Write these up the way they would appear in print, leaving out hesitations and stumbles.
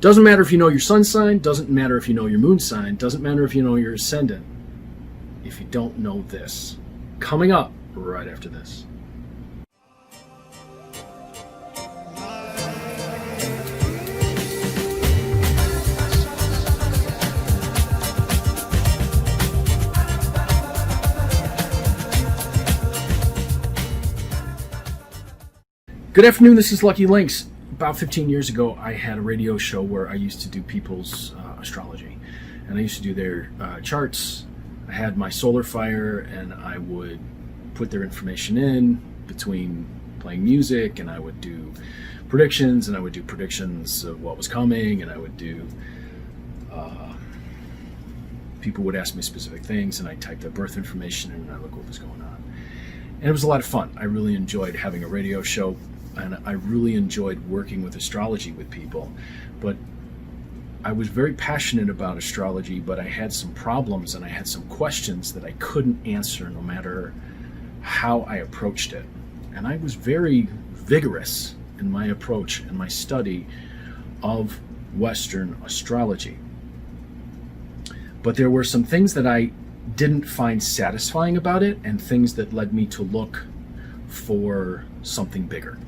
Doesn't matter if you know your sun sign, doesn't matter if you know your moon sign, doesn't matter if you know your ascendant, if you don't know this. Coming up right after this. Good afternoon, this is Lucky Links. About 15 years ago, I had a radio show where I used to do people's astrology. And I used to do their charts. I had my solar fire, and I would put their information in between playing music, and I would do predictions, and I would do predictions of what was coming, and I would do... people would ask me specific things, and I'd type their birth information in, and I'd look what was going on. And it was a lot of fun. I really enjoyed having a radio show. And I really enjoyed working with astrology with people, but I was very passionate about astrology, but I had some problems and I had some questions that I couldn't answer no matter how I approached it. And I was very vigorous in my approach and my study of Western astrology. But there were some things that I didn't find satisfying about it, and things that led me to look for something bigger.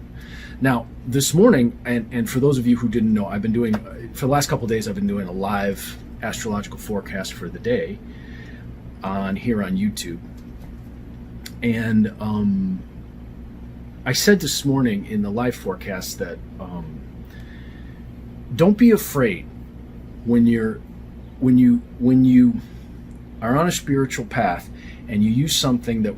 Now, this morning, and for those of you who didn't know, I've been doing, for the last couple of days, I've been doing a live astrological forecast for the day here on YouTube. And I said this morning in the live forecast that don't be afraid when you are on a spiritual path and you use something that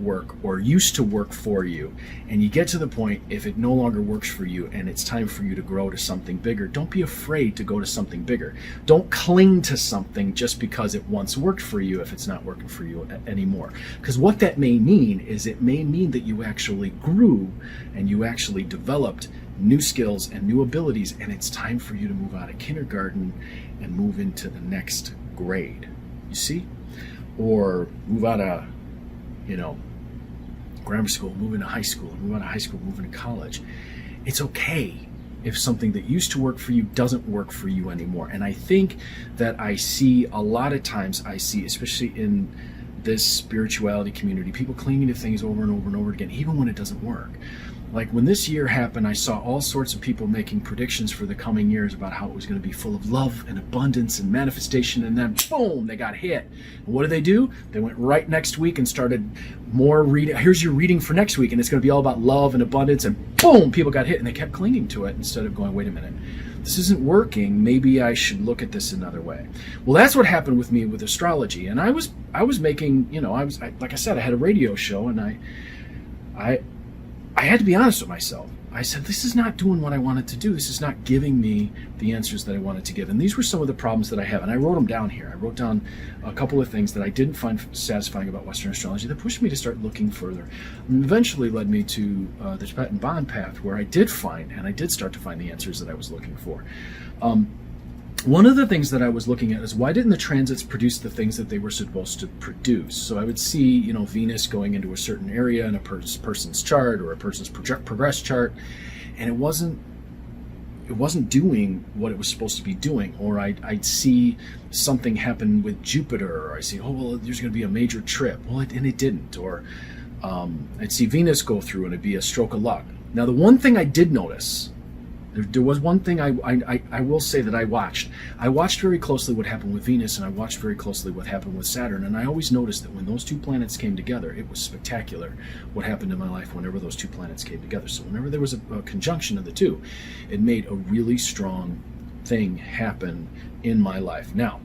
used to work for you, and you get to the point, if it no longer works for you and it's time for you to grow to something bigger, don't be afraid to go to something bigger. Don't cling to something just because it once worked for you if it's not working for you anymore. Because what that may mean is it may mean that you actually grew and you actually developed new skills and new abilities, and it's time for you to move out of kindergarten and move into the next grade. You see? Or move out of, grammar school, move into high school, move out of high school, move into college. It's okay if something that used to work for you doesn't work for you anymore. And I think that I see a lot of times, especially in this spirituality community, people clinging to things over and over and over again, even when it doesn't work. Like when this year happened, I saw all sorts of people making predictions for the coming years about how it was going to be full of love and abundance and manifestation, and then boom, they got hit. And what do? They went right next week and started more reading. Here's your reading for next week, and it's going to be all about love and abundance, and boom, people got hit, and they kept clinging to it instead of going, wait a minute, this isn't working, maybe I should look at this another way. Well, that's what happened with me with astrology. And I was making, like I said, I had a radio show, and I had to be honest with myself. I said, this is not doing what I wanted to do. This is not giving me the answers that I wanted to give. And these were some of the problems that I have. And I wrote them down here. I wrote down a couple of things that I didn't find satisfying about Western astrology that pushed me to start looking further. And eventually led me to the Tibetan bond path, where I did start to find the answers that I was looking for. One of the things that I was looking at is, why didn't the transits produce the things that they were supposed to produce? So I would see, Venus going into a certain area in a person's chart or a person's progress chart, and it wasn't doing what it was supposed to be doing. Or I'd see something happen with Jupiter, or I see, there's going to be a major trip. And it didn't. Or I'd see Venus go through, and it'd be a stroke of luck. Now, the one thing I did notice, there was one thing I will say that I watched. I watched very closely what happened with Venus, and I watched very closely what happened with Saturn. And I always noticed that when those two planets came together, it was spectacular what happened in my life whenever those two planets came together. So whenever there was a conjunction of the two, it made a really strong thing happen in my life. Now,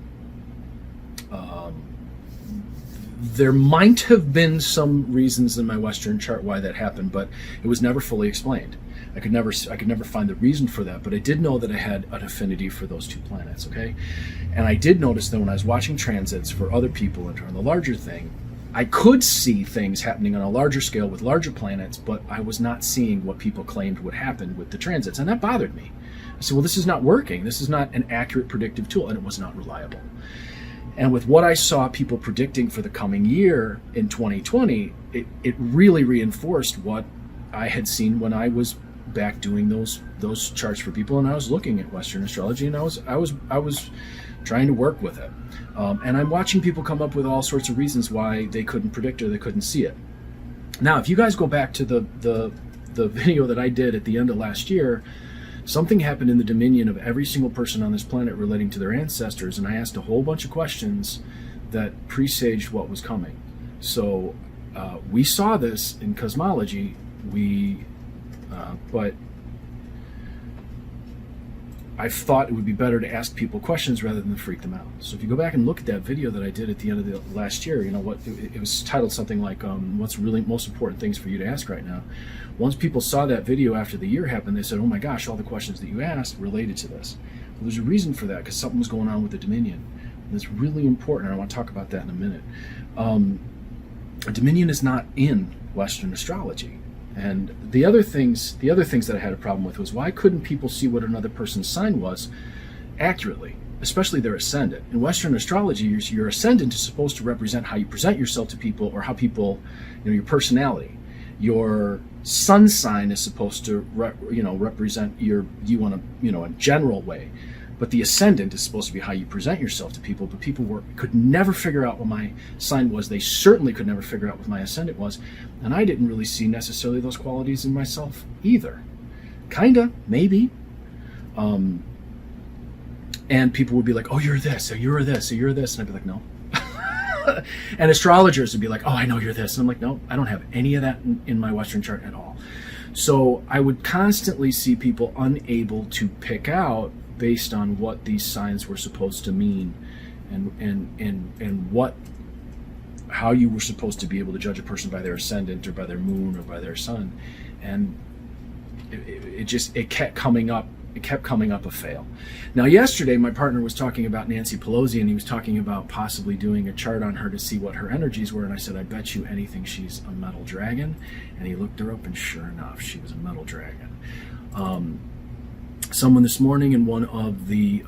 there might have been some reasons in my Western chart why that happened, but it was never fully explained. I could never find the reason for that, but I did know that I had an affinity for those two planets, okay? And I did notice that when I was watching transits for other people and on the larger thing, I could see things happening on a larger scale with larger planets, but I was not seeing what people claimed would happen with the transits, and that bothered me. I said, well, this is not working. This is not an accurate predictive tool, and it was not reliable. And with what I saw people predicting for the coming year in 2020, it really reinforced what I had seen when I was back doing those charts for people, and I was looking at Western astrology, and I was trying to work with it. And I'm watching people come up with all sorts of reasons why they couldn't predict or they couldn't see it. Now, if you guys go back to the video that I did at the end of last year, something happened in the dominion of every single person on this planet relating to their ancestors, and I asked a whole bunch of questions that presaged what was coming. So we saw this in cosmology, but I thought it would be better to ask people questions rather than freak them out. So if you go back and look at that video that I did at the end of the last year, what it was titled something like what's really most important things for you to ask right now. Once people saw that video after the year happened, they said, oh my gosh, all the questions that you asked related to this. Well, there's a reason for that, because something was going on with the Dominion. And it's really important, and I want to talk about that in a minute. Dominion is not in Western astrology. And the other things that I had a problem with was, why couldn't people see what another person's sign was accurately, especially their ascendant? In Western astrology, your ascendant is supposed to represent how you present yourself to people, or how people, your personality. Your sun sign is supposed to represent you in a general way. But the ascendant is supposed to be how you present yourself to people. But people could never figure out what my sign was. They certainly could never figure out what my ascendant was. And I didn't really see necessarily those qualities in myself either. Kinda, maybe. And people would be like, oh, you're this, or you're this, or you're this. And I'd be like, no. And astrologers would be like, oh, I know you're this. And I'm like, no, I don't have any of that in my Western chart at all. So I would constantly see people unable to pick out based on what these signs were supposed to mean, and how you were supposed to be able to judge a person by their ascendant, or by their moon, or by their sun. And it kept coming up. It kept coming up a fail. Now, yesterday, my partner was talking about Nancy Pelosi, and he was talking about possibly doing a chart on her to see what her energies were. And I said, I bet you anything she's a metal dragon. And he looked her up, and sure enough, she was a metal dragon. Someone this morning in one of the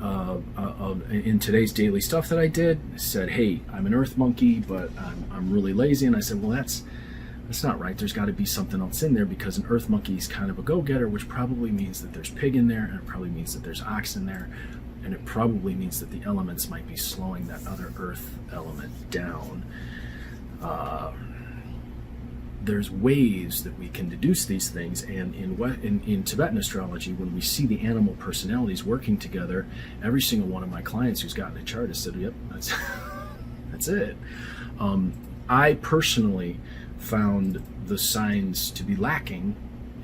in today's daily stuff that I did said, hey, I'm an earth monkey, but I'm really lazy. And I said, well, that's not right. There's got to be something else in there, because an earth monkey is kind of a go-getter, which probably means that there's pig in there, and it probably means that there's ox in there, and it probably means that the elements might be slowing that other earth element down. There's ways that we can deduce these things, and in Tibetan astrology, when we see the animal personalities working together, every single one of my clients who's gotten a chart has said, yep, that's it. I personally found the signs to be lacking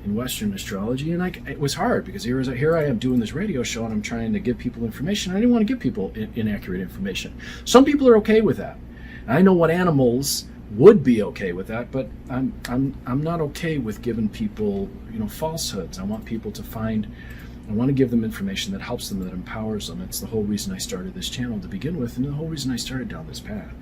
in Western astrology, and it was hard, because here I am doing this radio show, and I'm trying to give people information. I didn't want to give people inaccurate information. Some people are okay with that. And I know what animals would be okay with that, but I'm not okay with giving people falsehoods. I want people to I want to give them information that helps them, that empowers them. It's the whole reason I started this channel to begin with, and the whole reason I started down this path.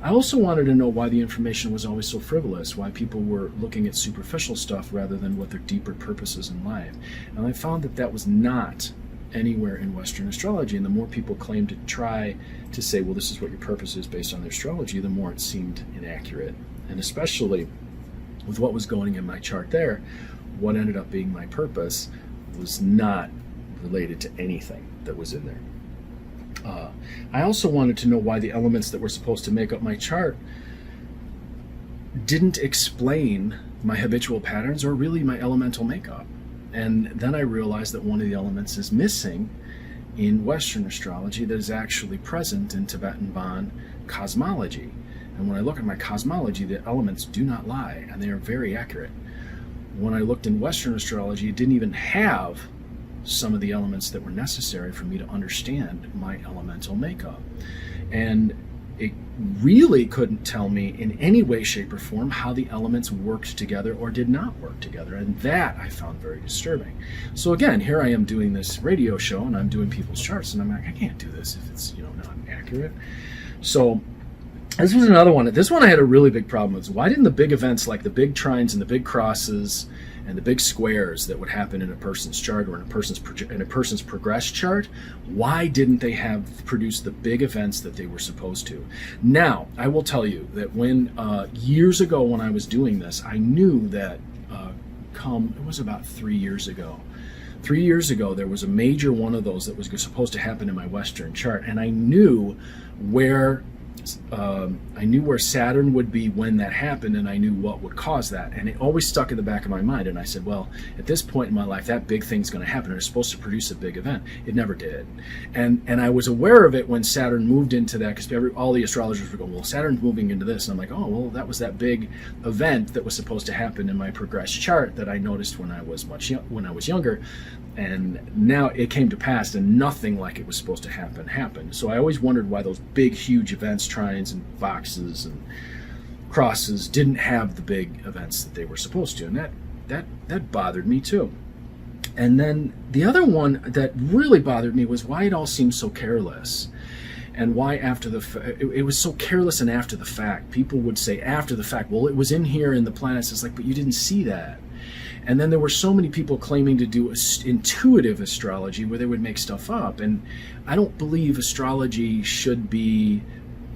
I also wanted to know why the information was always so frivolous, why people were looking at superficial stuff rather than what their deeper purposes in life. And I found that was not anywhere in Western astrology. And the more people claimed to try to say, well, this is what your purpose is based on their astrology, the more it seemed inaccurate. And especially with what was going in my chart there, what ended up being my purpose was not related to anything that was in there. I also wanted to know why the elements that were supposed to make up my chart didn't explain my habitual patterns or really my elemental makeup. And then I realized that one of the elements is missing in Western astrology that is actually present in Tibetan Bon cosmology. And when I look at my cosmology, the elements do not lie, and they are very accurate. When I looked in Western astrology, it didn't even have some of the elements that were necessary for me to understand my elemental makeup. And it really couldn't tell me in any way, shape, or form how the elements worked together or did not work together. And that I found very disturbing. So again, here I am doing this radio show, and I'm doing people's charts, and I'm like, I can't do this if it's not accurate. So this was another one. This one I had a really big problem with. Why didn't the big events like the big trines and the big crosses and the big squares that would happen in a person's chart or in a person's progress chart, why didn't they have produced the big events that they were supposed to? Now, I will tell you that when years ago when I was doing this, I knew that come, it was about 3 years ago. 3 years ago, there was a major one of those that was supposed to happen in my Western chart, and I knew where Saturn would be when that happened, and I knew what would cause that, and it always stuck in the back of my mind. And I said, well, at this point in my life, that big thing's going to happen, and it's supposed to produce a big event. It never did, and I was aware of it when Saturn moved into that, because all the astrologers were going, well, Saturn's moving into this, and I'm like, oh, well, that was that big event that was supposed to happen in my progressed chart that I noticed when I was younger. And now it came to pass, and nothing like it was supposed to happen happened. So I always wondered why those big, huge events, trines and boxes and crosses, didn't have the big events that they were supposed to, and that bothered me too. And then the other one that really bothered me was why it all seemed so careless, and why it was so careless. And after the fact, people would say after the fact, well, it was in here in the planets. It's like, but you didn't see that. And then there were so many people claiming to do intuitive astrology where they would make stuff up. And I don't believe astrology should be,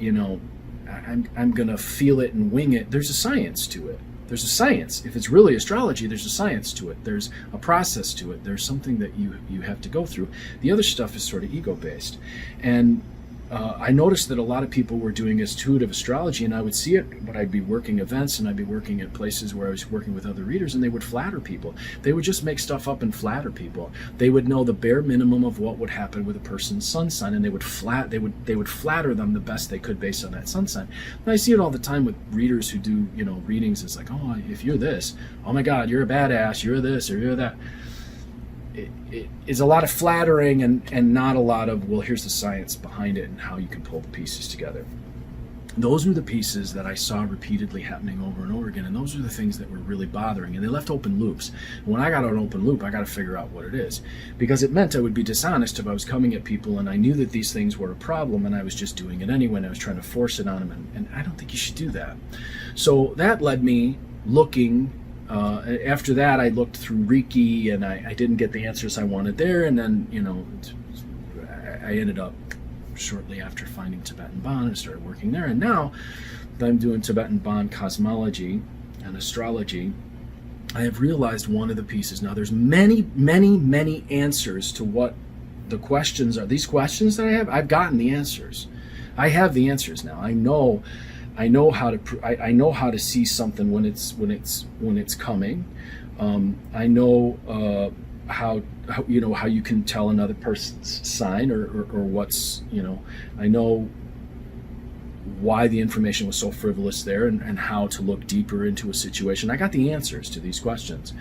I'm going to feel it and wing it. There's a science to it. There's a science. If it's really astrology, there's a science to it. There's a process to it. There's something that you have to go through. The other stuff is sort of ego-based. And I noticed that a lot of people were doing intuitive astrology, and I would see it when I'd be working events and I'd be working at places where I was working with other readers, and they would flatter people. They would just make stuff up and flatter people. They would know the bare minimum of what would happen with a person's sun sign, and they would flatter them the best they could based on that sun sign. And I see it all the time with readers who do readings. It's like, oh, if you're this, oh my God, you're a badass, you're this or you're that. It is a lot of flattering and not a lot of, well, here's the science behind it and how you can pull the pieces together. Those were the pieces that I saw repeatedly happening over and over again, and those are the things that were really bothering, and they left open loops. When I got an open loop, I got to figure out what it is, because it meant I would be dishonest if I was coming at people and I knew that these things were a problem and I was just doing it anyway, and I was trying to force it on them, and I don't think you should do that. So that led me looking. After that, I looked through Reiki, and I didn't get the answers I wanted there. And then, I ended up shortly after finding Tibetan Bon and started working there. And now that I'm doing Tibetan Bon cosmology and astrology, I have realized one of the pieces. Now, there's many, many, many answers to what the questions are. These questions that I have, I've gotten the answers. I have the answers now. I know how to see something when it's coming. I know how you can tell another person's sign or what's I know why the information was so frivolous there, and how to look deeper into a situation. I got the answers to these questions.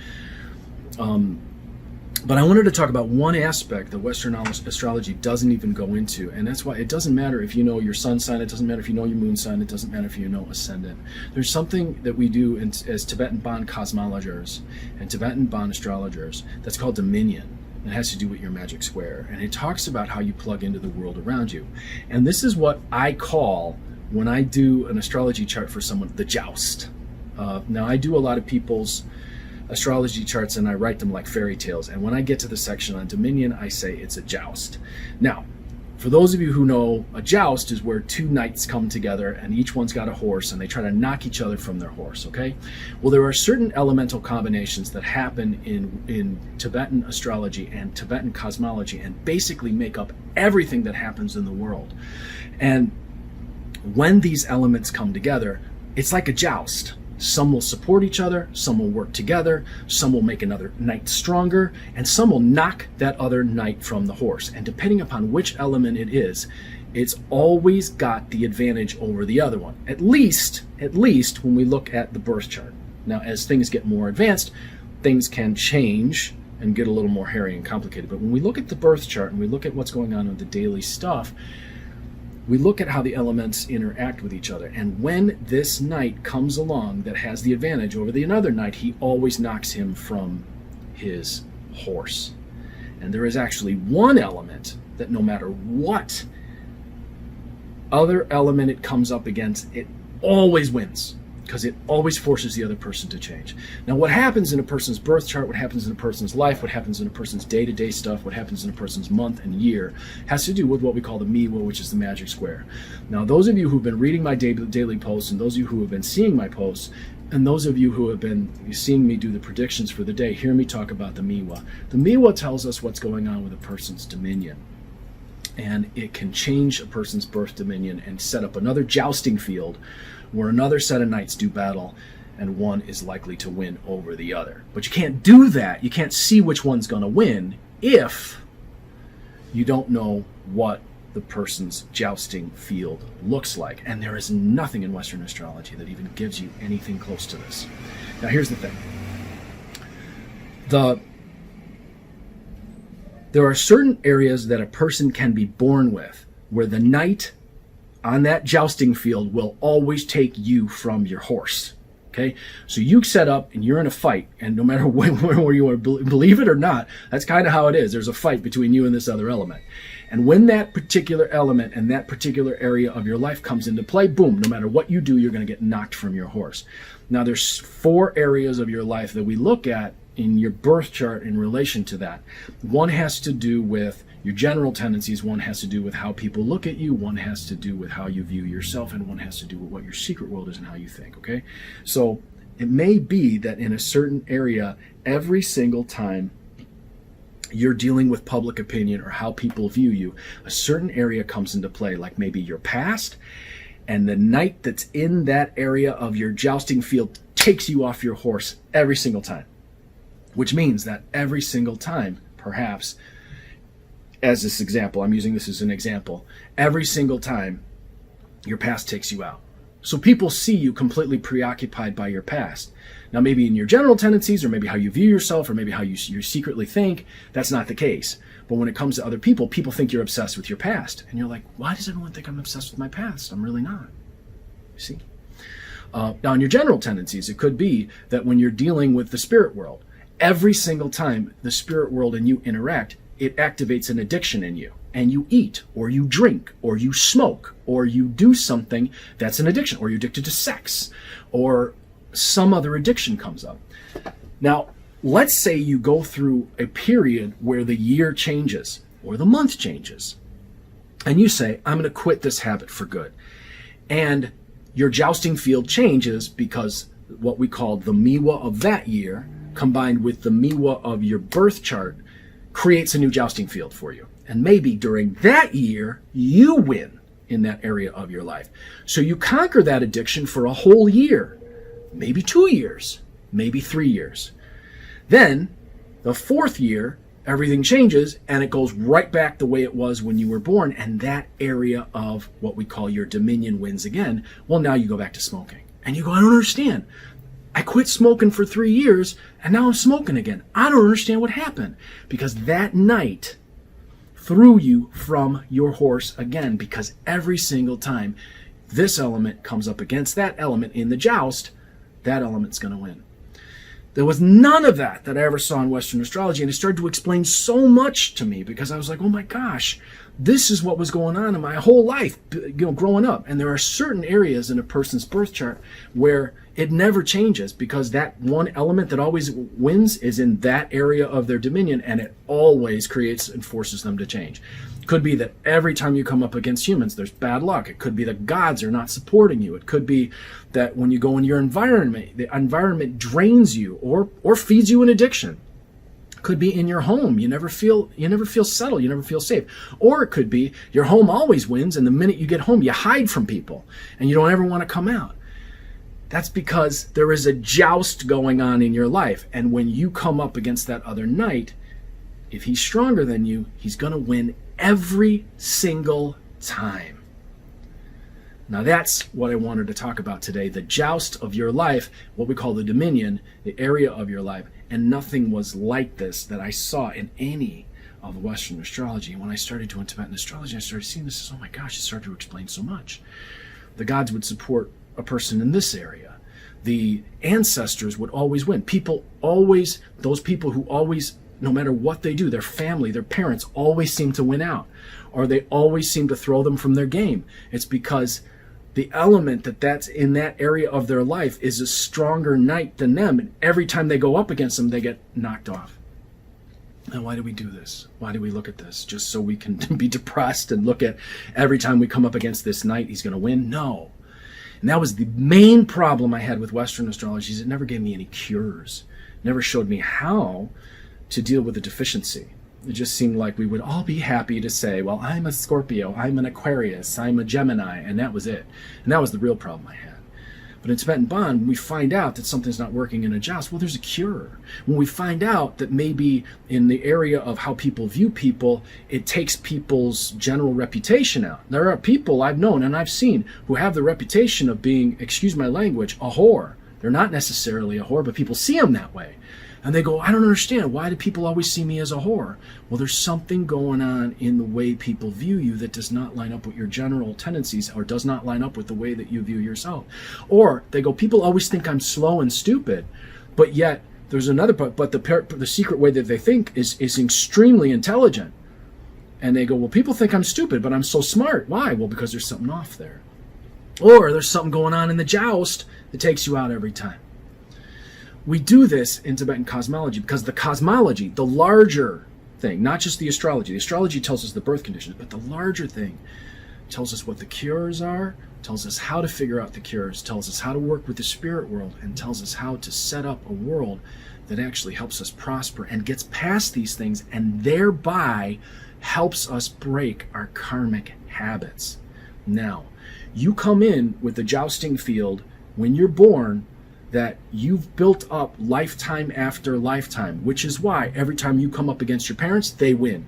But I wanted to talk about one aspect that Western astrology doesn't even go into, and that's why it doesn't matter if you know your sun sign, it doesn't matter if you know your moon sign, it doesn't matter if you know ascendant. There's something that we do as Tibetan Bon cosmologers and Tibetan Bon astrologers that's called dominion. It has to do with your magic square, and it talks about how you plug into the world around you. And this is what I call, when I do an astrology chart for someone, the joust. Now, I do a lot of people's astrology charts and I write them like fairy tales, and when I get to the section on dominion, I say it's a joust. Now, for those of you who know, a joust is where two knights come together and each one's got a horse and they try to knock each other from their horse, okay? Well, there are certain elemental combinations that happen in Tibetan astrology and Tibetan cosmology and basically make up everything that happens in the world. And when these elements come together, it's like a joust. Some will support each other, some will work together, some will make another knight stronger, and some will knock that other knight from the horse. And depending upon which element it is, it's always got the advantage over the other one. At least when we look at the birth chart. Now, as things get more advanced, things can change and get a little more hairy and complicated. But when we look at the birth chart and we look at what's going on with the daily stuff, we look at how the elements interact with each other. And when this knight comes along that has the advantage over the another knight, he always knocks him from his horse. And there is actually one element that no matter what other element it comes up against, it always wins, because it always forces the other person to change. Now, what happens in a person's birth chart, what happens in a person's life, what happens in a person's day-to-day stuff, what happens in a person's month and year, has to do with what we call the Miwa, which is the magic square. Now, those of you who've been reading my daily posts and those of you who have been seeing my posts, And those of you who have been seeing me do the predictions for the day, hear me talk about the Miwa. The Miwa tells us what's going on with a person's dominion. And it can change a person's birth dominion and set up another jousting field where another set of knights do battle and one is likely to win over the other. But you can't do that. You can't see which one's going to win if you don't know what the person's jousting field looks like. And there is nothing in Western astrology that even gives you anything close to this. Now, here's the thing. There are certain areas that a person can be born with where the knight on that jousting field will always take you from your horse. Okay, so you set up and you're in a fight, and no matter where you are, believe it or not, that's kind of how it is. There's a fight between you and this other element. And when that particular element and that particular area of your life comes into play, boom, no matter what you do, you're going to get knocked from your horse. Now, there's 4 areas of your life that we look at in your birth chart in relation to that. One has to do with your general tendencies, one has to do with how people look at you, one has to do with how you view yourself, and one has to do with what your secret world is and how you think, okay? So it may be that in a certain area, every single time you're dealing with public opinion or how people view you, a certain area comes into play, like maybe your past, and the knight that's in that area of your jousting field takes you off your horse every single time. Which means that every single time, perhaps, as this example, I'm using this as an example, every single time your past takes you out. So people see you completely preoccupied by your past. Now, maybe in your general tendencies, or maybe how you view yourself, or maybe how you secretly think, that's not the case. But when it comes to other people, people think you're obsessed with your past. And you're like, why does everyone think I'm obsessed with my past? I'm really not. You see? Now, in your general tendencies, it could be that when you're dealing with the spirit world, every single time the spirit world and you interact, it activates an addiction in you. And you eat, or you drink, or you smoke, or you do something that's an addiction, or you're addicted to sex, or some other addiction comes up. Now, let's say you go through a period where the year changes, or the month changes, and you say, I'm going to quit this habit for good. And your jousting field changes because what we call the Miwa of that year, combined with the Miwa of your birth chart, creates a new jousting field for you. And maybe during that year, you win in that area of your life. So you conquer that addiction for a whole year, maybe 2 years, maybe 3 years. Then, the 4th year, everything changes and it goes right back the way it was when you were born, and that area of what we call your dominion wins again. Well, now you go back to smoking. And you go, I don't understand. I quit smoking for 3 years, and now I'm smoking again. I don't understand what happened. Because that night threw you from your horse again, because every single time this element comes up against that element in the joust, that element's going to win. There was none of that I ever saw in Western astrology, and it started to explain so much to me, because I was like, oh my gosh, this is what was going on in my whole life, growing up. And there are certain areas in a person's birth chart where it never changes, because that one element that always wins is in that area of their dominion, and it always creates and forces them to change. It could be that every time you come up against humans, there's bad luck. It could be that gods are not supporting you. It could be that when you go in your environment, the environment drains you or feeds you an addiction. It could be in your home. You never feel settled. You never feel safe. Or it could be your home always wins, and the minute you get home, you hide from people and you don't ever want to come out. That's because there is a joust going on in your life. And when you come up against that other knight, if he's stronger than you, he's going to win every single time. Now that's what I wanted to talk about today. The joust of your life, what we call the dominion, the area of your life. And nothing was like this that I saw in any of Western astrology. And when I started doing Tibetan astrology, I started seeing this as, oh my gosh, it started to explain so much. The gods would support a person in this area. The ancestors would always win. Those people who always, no matter what they do, their family, their parents always seem to win out, or they always seem to throw them from their game. It's because the element that's in that area of their life is a stronger knight than them, and every time they go up against them, they get knocked off. And why do we do this? Why do we look at this? Just so we can be depressed and look at every time we come up against this knight, he's going to win? No. And that was the main problem I had with Western astrology, is it never gave me any cures. It never showed me how to deal with the deficiency. It just seemed like we would all be happy to say, well, I'm a Scorpio, I'm an Aquarius, I'm a Gemini, and that was it. And that was the real problem I had. But in Tibetan Bond, when we find out that something's not working in a joust, well, there's a cure. When we find out that maybe in the area of how people view people, it takes people's general reputation out. There are people I've known and I've seen who have the reputation of being, excuse my language, a whore. They're not necessarily a whore, but people see them that way. And they go, I don't understand. Why do people always see me as a whore? Well, there's something going on in the way people view you that does not line up with your general tendencies, or does not line up with the way that you view yourself. Or they go, people always think I'm slow and stupid, but yet there's another part, but the secret way that they think is extremely intelligent. And they go, well, people think I'm stupid, but I'm so smart. Why? Well, because there's something off there. Or there's something going on in the joust that takes you out every time. We do this in Tibetan cosmology because the cosmology, the larger thing, not just the astrology tells us the birth conditions, but the larger thing tells us what the cures are, tells us how to figure out the cures, tells us how to work with the spirit world, and tells us how to set up a world that actually helps us prosper and gets past these things, and thereby helps us break our karmic habits. Now, you come in with the jousting field when you're born that you've built up lifetime after lifetime, which is why every time you come up against your parents, they win.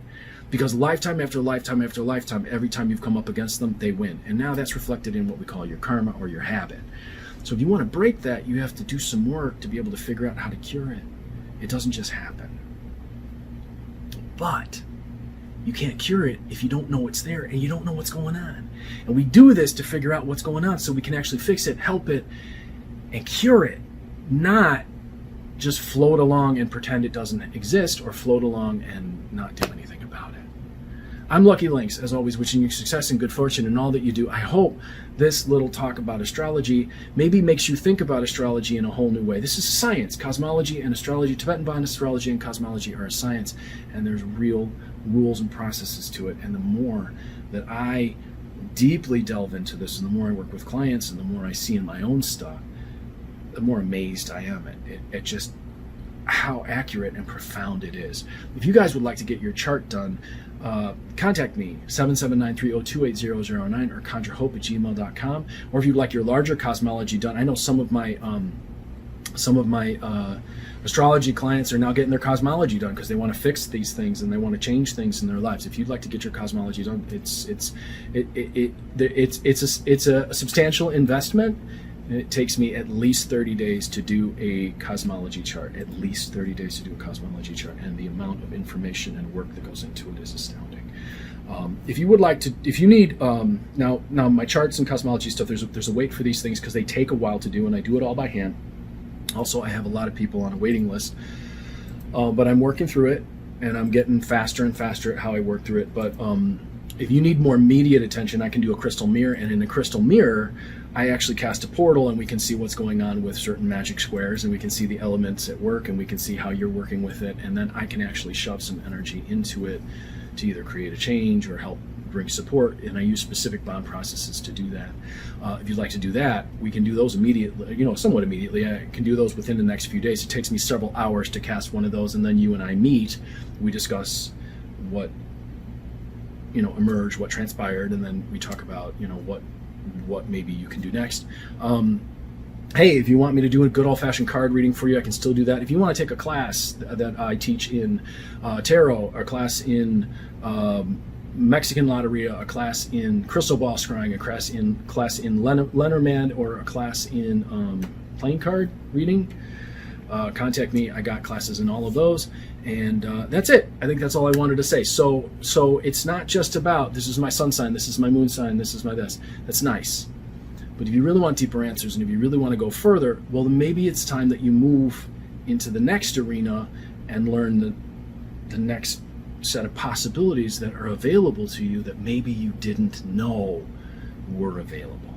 Because lifetime after lifetime after lifetime, every time you've come up against them, they win. And now that's reflected in what we call your karma or your habit. So if you want to break that, you have to do some work to be able to figure out how to cure it. It doesn't just happen. But you can't cure it if you don't know it's there and you don't know what's going on. And we do this to figure out what's going on so we can actually fix it, help it, and cure it, not just float along and pretend it doesn't exist, or float along and not do anything about it. I'm Lucky Links, as always, wishing you success and good fortune in all that you do. I hope this little talk about astrology maybe makes you think about astrology in a whole new way. This is science. Cosmology and astrology, Tibetan Bond astrology and cosmology are a science, and there's real rules and processes to it. And the more that I deeply delve into this, and the more I work with clients, and the more I see in my own stuff, the more amazed I am at just how accurate and profound it is. If you guys would like to get your chart done, contact me, 779-302-8009 or conjurehope@gmail.com. Or if you'd like your larger cosmology done, I know some of my astrology clients are now getting their cosmology done because they want to fix these things and they want to change things in their lives. If you'd like to get your cosmology done, it's a substantial investment. And it takes me at least 30 days to do a cosmology chart, at least 30 days to do a cosmology chart, and the amount of information and work that goes into it is astounding. If you would like to, if you need, now my charts and cosmology stuff, there's a wait for these things because they take a while to do, and I do it all by hand. Also, I have a lot of people on a waiting list, but I'm working through it, and I'm getting faster and faster at how I work through it. But if you need more immediate attention, I can do a crystal mirror, and in the crystal mirror, I actually cast a portal, and we can see what's going on with certain magic squares, and we can see the elements at work, and we can see how you're working with it, and then I can actually shove some energy into it to either create a change or help bring support, and I use specific bond processes to do that. If you'd like to do that, we can do those immediately, somewhat immediately. I can do those within the next few days. It takes me several hours to cast one of those, and then you and I meet, we discuss what emerged, what transpired, and then we talk about what maybe you can do next. Hey, if you want me to do a good old-fashioned card reading for you, I can still do that. If you want to take a class that I teach in tarot, a class in Mexican Loteria, a class in crystal ball scrying, a class in Lenormand, or a class in playing card reading, contact me. I got classes in all of those, and that's it. I think that's all I wanted to say. So it's not just about, this is my sun sign, this is my moon sign, this is my this. That's nice. But if you really want deeper answers, and if you really want to go further, well, then maybe it's time that you move into the next arena and learn the next set of possibilities that are available to you that maybe you didn't know were available.